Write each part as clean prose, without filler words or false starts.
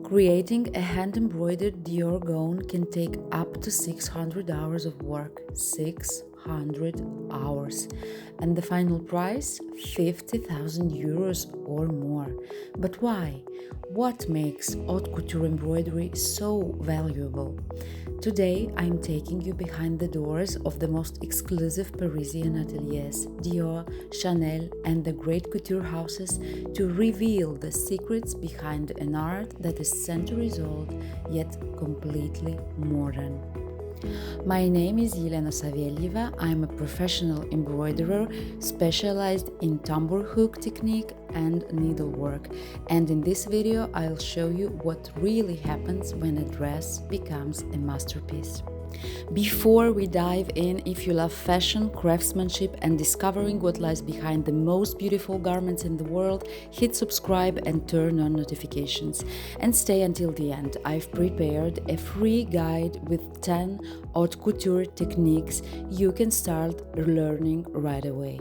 Creating a hand-embroidered Dior gown can take up to 600 hours of work. 600 hours. And the final price? 50,000 euros or more. But why? What makes haute couture embroidery so valuable? Today, I'm taking you behind the doors of the most exclusive Parisian ateliers, Dior, Chanel, and the great couture houses to reveal the secrets behind an art that is centuries old, yet completely modern. My name is Elena Savielieva. I'm a professional embroiderer specialized in tambour hook technique and needlework, and in this video I'll show you what really happens when a dress becomes a masterpiece. Before we dive in, if you love fashion, craftsmanship, and discovering what lies behind the most beautiful garments in the world, hit subscribe and turn on notifications. And stay until the end. I've prepared a free guide with 10 haute couture techniques you can start learning right away.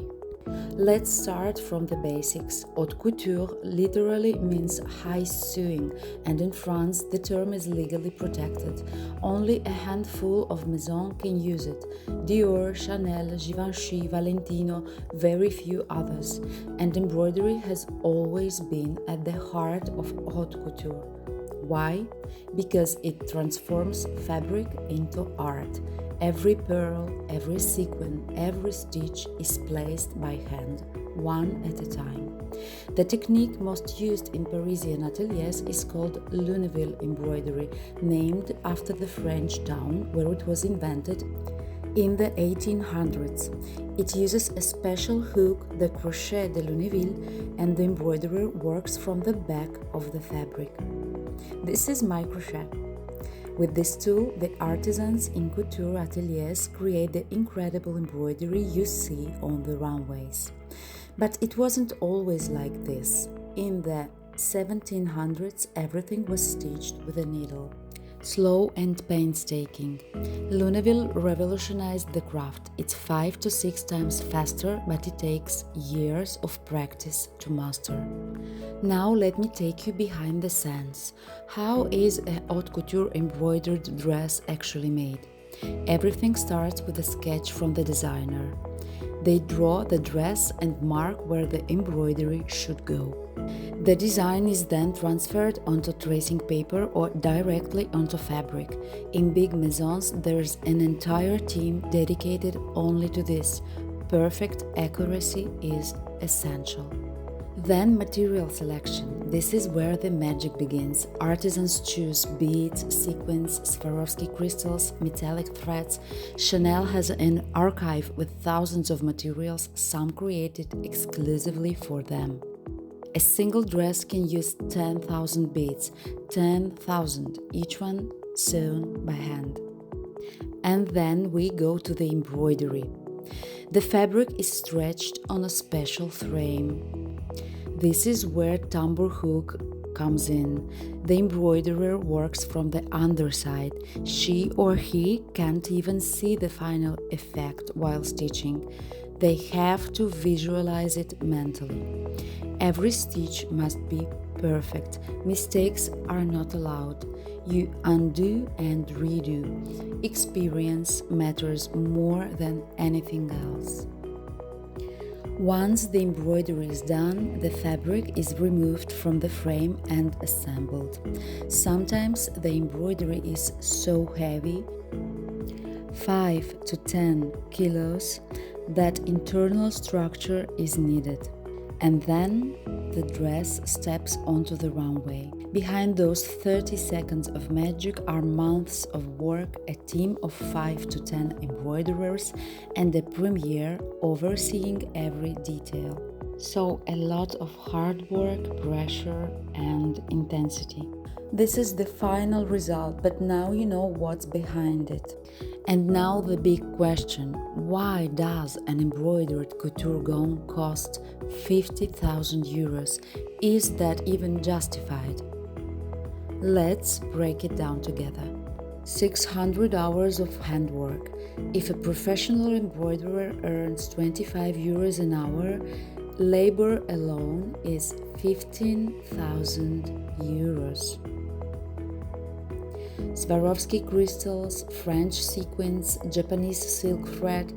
Let's start from the basics. Haute couture literally means high sewing, and in France the term is legally protected. Only a handful of maisons can use it. Dior, Chanel, Givenchy, Valentino, very few others. And embroidery has always been at the heart of haute couture. Why? Because it transforms fabric into art. Every pearl, every sequin, every stitch is placed by hand, one at a time. The technique most used in Parisian ateliers is called Lunéville embroidery, named after the French town where it was invented in the 1800s. It uses a special hook, the crochet de Lunéville, and the embroiderer works from the back of the fabric. This is my crochet. With this tool, the artisans in couture ateliers create the incredible embroidery you see on the runways. But it wasn't always like this. In the 1700s, everything was stitched with a needle. Slow and painstaking. Lunéville revolutionized the craft. It's 5 to 6 times faster, but it takes years of practice to master. Now let me take you behind the scenes. How is a haute couture embroidered dress actually made? Everything starts with a sketch from the designer. They draw the dress and mark where the embroidery should go. The design is then transferred onto tracing paper or directly onto fabric. In big maisons, there's an entire team dedicated only to this. Perfect accuracy is essential. Then material selection. This is where the magic begins. Artisans choose beads, sequins, Swarovski crystals, metallic threads. Chanel has an archive with thousands of materials, some created exclusively for them. A single dress can use 10,000 beads, 10,000, each one sewn by hand. And then we go to the embroidery. The fabric is stretched on a special frame. This is where tambour hook comes in. The embroiderer works from the underside. She or he can't even see the final effect while stitching. They have to visualize it mentally. Every stitch must be perfect. Mistakes are not allowed. You undo and redo. Experience matters more than anything else. Once the embroidery is done, the fabric is removed from the frame and assembled. Sometimes the embroidery is so heavy, 5 to 10 kilos, that internal structure is needed. And then the dress steps onto the runway. Behind those 30 seconds of magic are months of work, a team of 5 to 10 embroiderers, and a premiere overseeing every detail. So a lot of hard work, pressure, and intensity. This is the final result, but now you know what's behind it. And now the big question: why does an embroidered couture gown cost 50,000 euros? Is that even justified? Let's break it down together. 600 hours of handwork. If a professional embroiderer earns 25 euros an hour, labor alone is 15,000 euros. Swarovski crystals, French sequins, Japanese silk thread.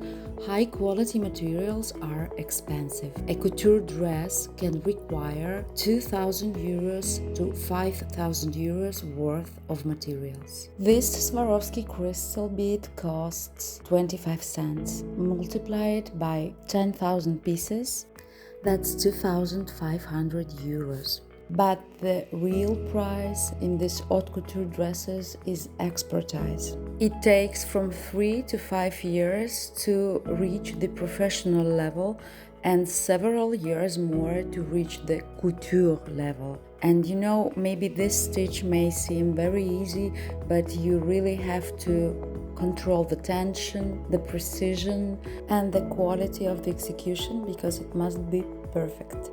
High quality materials are expensive. A couture dress can require 2,000 euros to 5,000 euros worth of materials. This Swarovski crystal bead costs 25 cents. Multiply it by 10,000 pieces, that's 2,500 euros. But the real price in these haute couture dresses is expertise. It takes from 3 to 5 years to reach the professional level and several years more to reach the couture level. And you know, maybe this stitch may seem very easy, but you really have to control the tension, the precision, and the quality of the execution because it must be perfect.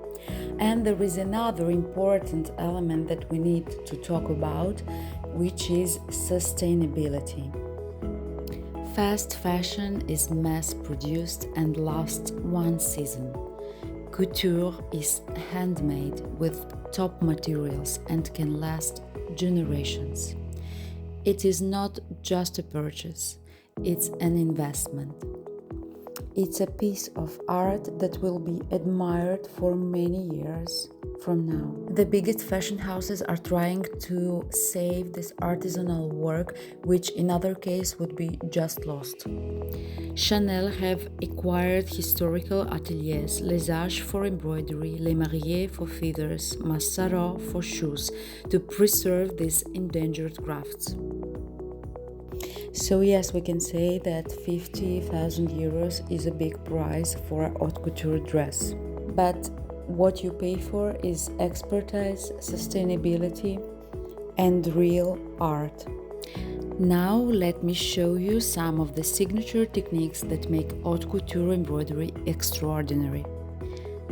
And there is another important element that we need to talk about, which is sustainability. Fast fashion is mass produced and lasts one season. Couture is handmade with top materials and can last generations. It is not just a purchase, it's an investment. It's a piece of art that will be admired for many years from now. The biggest fashion houses are trying to save this artisanal work, which in other case would be just lost. Chanel have acquired historical ateliers, Les Haches for embroidery, Les Mariés for feathers, Massaro for shoes, to preserve these endangered crafts. So yes, we can say that 50,000 euros is a big price for a haute couture dress. But what you pay for is expertise, sustainability, and real art. Now let me show you some of the signature techniques that make haute couture embroidery extraordinary.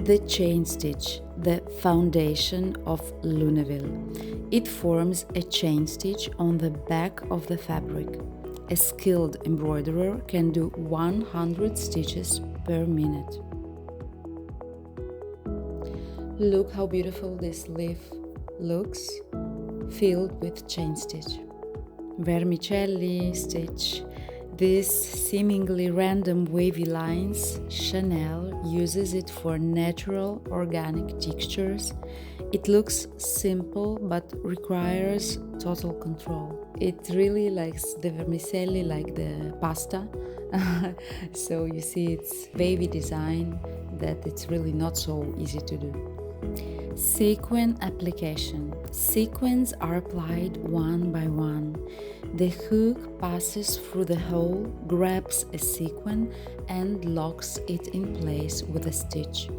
The chain stitch, the foundation of Lunéville. It forms a chain stitch on the back of the fabric. A skilled embroiderer can do 100 stitches per minute. Look how beautiful this leaf looks, filled with chain stitch. Vermicelli stitch. These seemingly random wavy lines, Chanel uses it for natural organic textures. It looks simple but requires total control. It really likes the vermicelli like the pasta. So you see it's wavy design that it's really not so easy to do. Sequin application. Sequins are applied one by one. The hook passes through the hole, grabs a sequin and locks it in place with a stitch.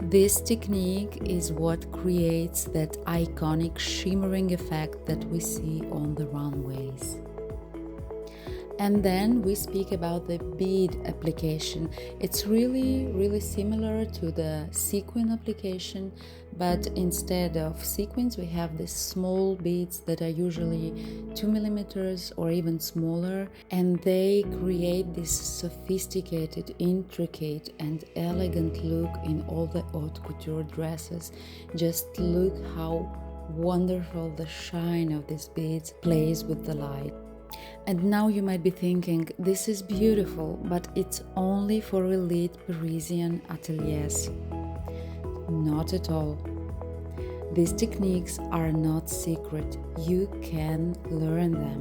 This technique is what creates that iconic shimmering effect that we see on the runways. And then we speak about the bead application. It's really similar to the sequin application, but instead of sequins we have these small beads that are usually 2 millimeters or even smaller, and they create this sophisticated, intricate and elegant look in all the haute couture dresses. Just look how wonderful the shine of these beads plays with the light. And now you might be thinking, this is beautiful, but it's only for elite Parisian ateliers. Not at all. These techniques are not secret. You can learn them.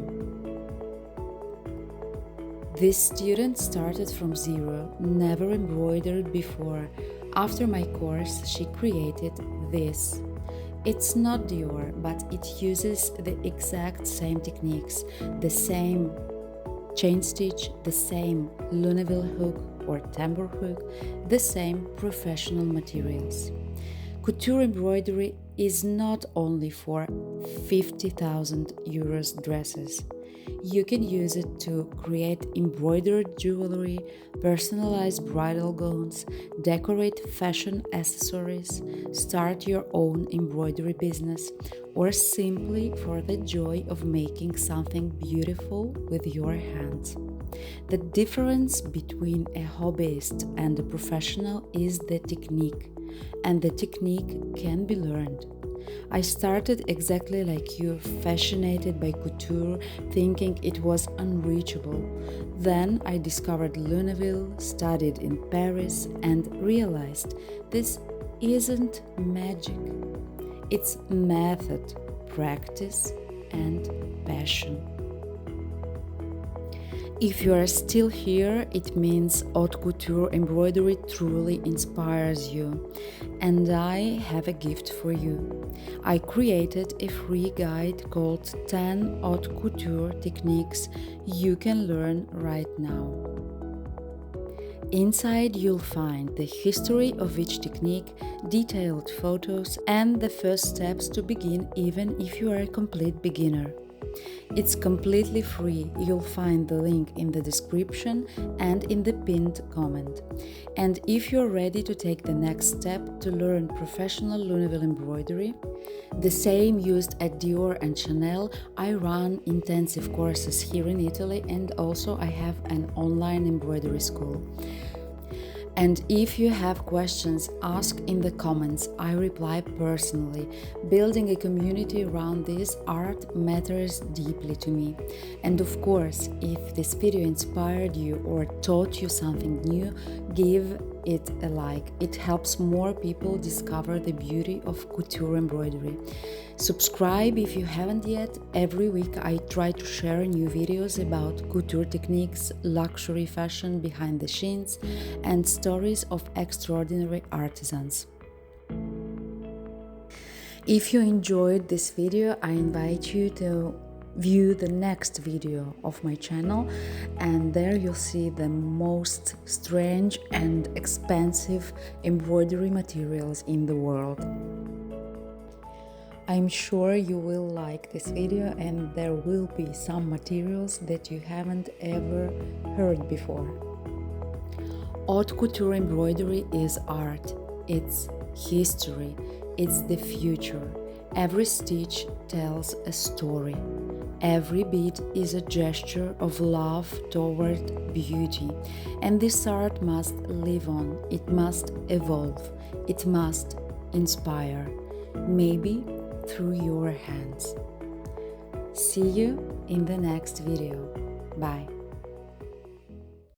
This student started from zero, never embroidered before. After my course, she created this. It's not Dior, but it uses the exact same techniques, the same chain stitch, the same Lunéville hook or tambour hook, the same professional materials. Couture embroidery is not only for 50,000 euros dresses. You can use it to create embroidered jewelry, personalized bridal gowns, decorate fashion accessories, start your own embroidery business, or simply for the joy of making something beautiful with your hands. The difference between a hobbyist and a professional is the technique, and the technique can be learned. I started exactly like you, fascinated by couture, thinking it was unreachable. Then I discovered Lunéville, studied in Paris, and realized this isn't magic. It's method, practice, and passion. If you are still here, it means Haute Couture Embroidery truly inspires you. And I have a gift for you. I created a free guide called 10 Haute Couture Techniques you can learn right now. Inside you'll find the history of each technique, detailed photos, and the first steps to begin even if you are a complete beginner. It's completely free. You'll find the link in the description and in the pinned comment. And if you're ready to take the next step to learn professional Lunéville embroidery, the same used at Dior and Chanel, I run intensive courses here in Italy, and also I have an online embroidery school. And if you have questions, ask in the comments. I reply personally. Building a community around this art matters deeply to me. And of course, if this video inspired you or taught you something new, give it a like. It helps more people discover the beauty of couture embroidery. Subscribe if you haven't yet. Every week I try to share new videos about couture techniques, luxury fashion behind the scenes, and stories of extraordinary artisans. If you enjoyed this video, I invite you to view the next video of my channel, and there you'll see the most strange and expensive embroidery materials in the world. I'm sure you will like this video, and there will be some materials that you haven't ever heard before. Haute couture embroidery is art, it's history, it's the future. Every stitch tells a story. Every bead is a gesture of love toward beauty. And this art must live on, it must evolve, it must inspire, maybe through your hands. See you in the next video. Bye.